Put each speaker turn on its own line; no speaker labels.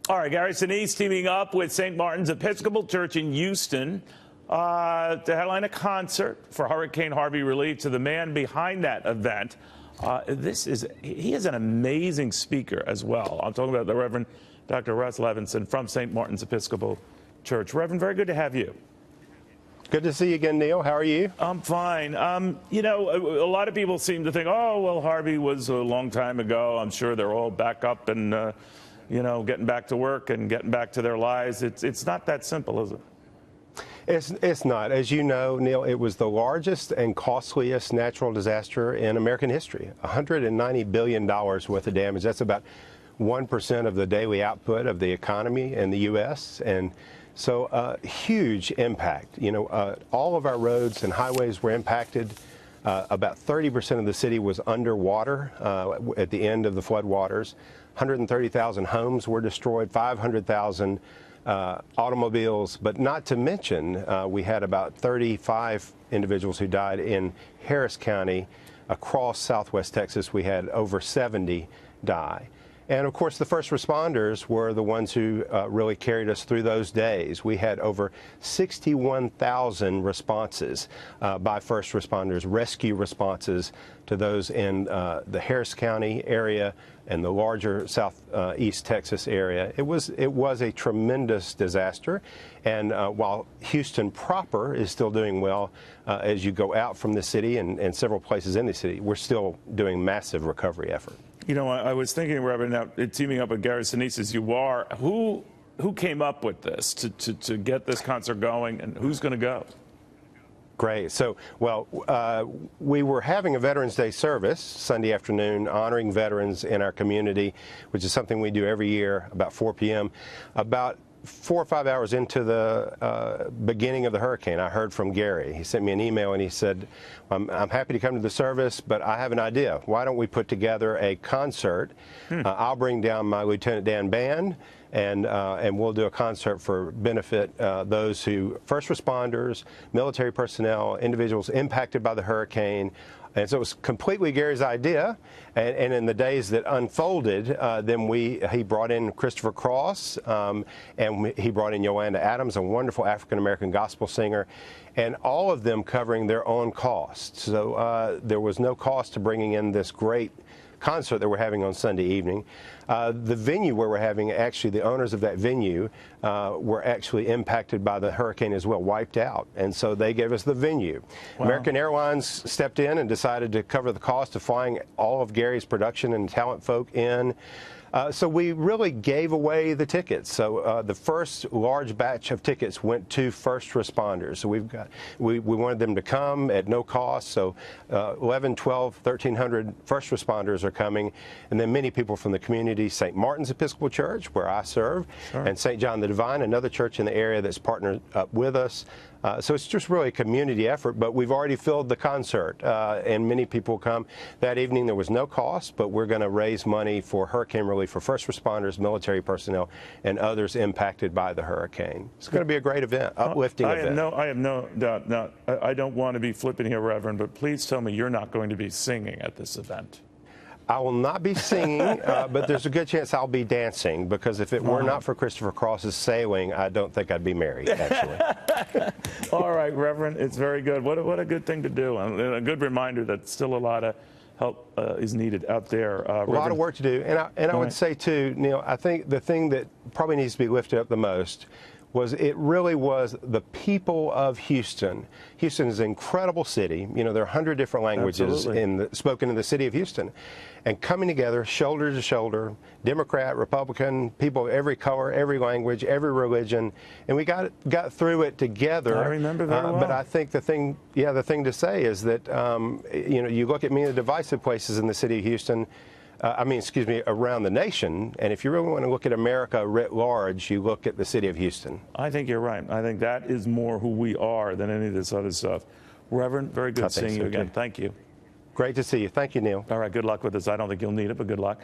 All right, Gary Sinise teaming up with St. Martin's Episcopal Church in Houston to headline a concert for Hurricane Harvey relief. To the man behind that event, he is an amazing speaker as well. I'm talking about the Reverend Dr. Russ Levinson from St. Martin's Episcopal Church. Reverend, very good to have you.
Good to see you again, Neil. How are you?
I'm fine. You know, a lot of people seem to think, oh, well, Harvey was a long time ago. I'm sure they're all back up and, you know, getting back to work and getting back to their lives. It's not that simple, is it?
It's not. As you know, Neil, it was the largest and costliest natural disaster in American history. $190 billion worth of damage. That's about 1% of the daily output of the economy in the U.S. And so huge impact. You know, all of our roads and highways were impacted. About 30% of the city was underwater at the end of the floodwaters. 130,000 homes were destroyed, 500,000 automobiles, but not to mention we had about 35 individuals who died in Harris County. Across Southwest Texas, we had over 70 die. And of course, the first responders were the ones who really carried us through those days. We had over 61,000 responses by first responders, rescue responses to those in the Harris County area and the larger Southeast Texas area. It was a tremendous disaster. And while Houston proper is still doing well, as you go out from the city and several places in the city, we're still doing massive recovery effort.
You know, I was thinking, Reverend, now teaming up with Gary Sinise as you are, who came up with this to get this concert going, and who's going to go?
Great. So, well, we were having a Veterans Day service Sunday afternoon honoring veterans in our community, which is something we do every year about 4 p.m. About 4 or 5 hours into the beginning of the hurricane, I heard from Gary. He sent me an email and he said, I'm happy to come to the service, but I have an idea. Why don't we put together a concert? I'll bring down my Lieutenant Dan band, and we'll do a concert for benefit those who, first responders, military personnel, individuals impacted by the hurricane. And so it was completely Gary's idea, and in the days that unfolded, then he brought in Christopher Cross, and he brought in Yolanda Adams, a wonderful African-American gospel singer, and all of them covering their own costs. So there was no cost to bringing in this great concert that we're having on Sunday evening. The venue where we're having, actually the owners of that venue were actually impacted by the hurricane as well, wiped out, and so they gave us the venue. Wow. American Airlines stepped in and decided to cover the cost of flying all of Gary's production and talent folk in. So we really gave away the tickets. So the first large batch of tickets went to first responders. So we wanted them to come at no cost. So 11, 12, 1,300 first responders are coming, and then many people from the community. St. Martin's Episcopal Church, where I serve, and St. John the Divine, another church in the area that's partnered up with us. So it's just really a community effort, but we've already filled the concert, and many people come. That evening there was no cost, but we're going to raise money for hurricane relief for first responders, military personnel, and others impacted by the hurricane. It's going to be a great event, uplifting event.
I have no doubt. Now, I don't want to be flippant here, Reverend, but please tell me you're not going to be singing at this event.
I will not be singing, but there's a good chance I'll be dancing, because if it were not for Christopher Cross's sailing, I don't think I'd be married, actually.
All right, Reverend, it's very good. What a good thing to do, and a good reminder that still a lot of help is needed out there.
A lot of work to do, and I would say, too, Neil, I think the thing that probably needs to be lifted up the most was it really was the people of Houston. Houston is an incredible city. You know, there are 100 different languages spoken in the city of Houston. And coming together, shoulder to shoulder, Democrat, Republican, people of every color, every language, every religion, and we got through it together.
I remember very well.
But I think the thing to say is that, you know, you look at many of the divisive places in the city of Houston, around the nation. And if you really want to look at America writ large, you look at the city of Houston.
I think you're right. I think that is more who we are than any of this other stuff. Reverend, very good seeing you again. Thank you.
Great to see you. Thank you, Neil.
All right, good luck with this. I don't think you'll need it, but good luck.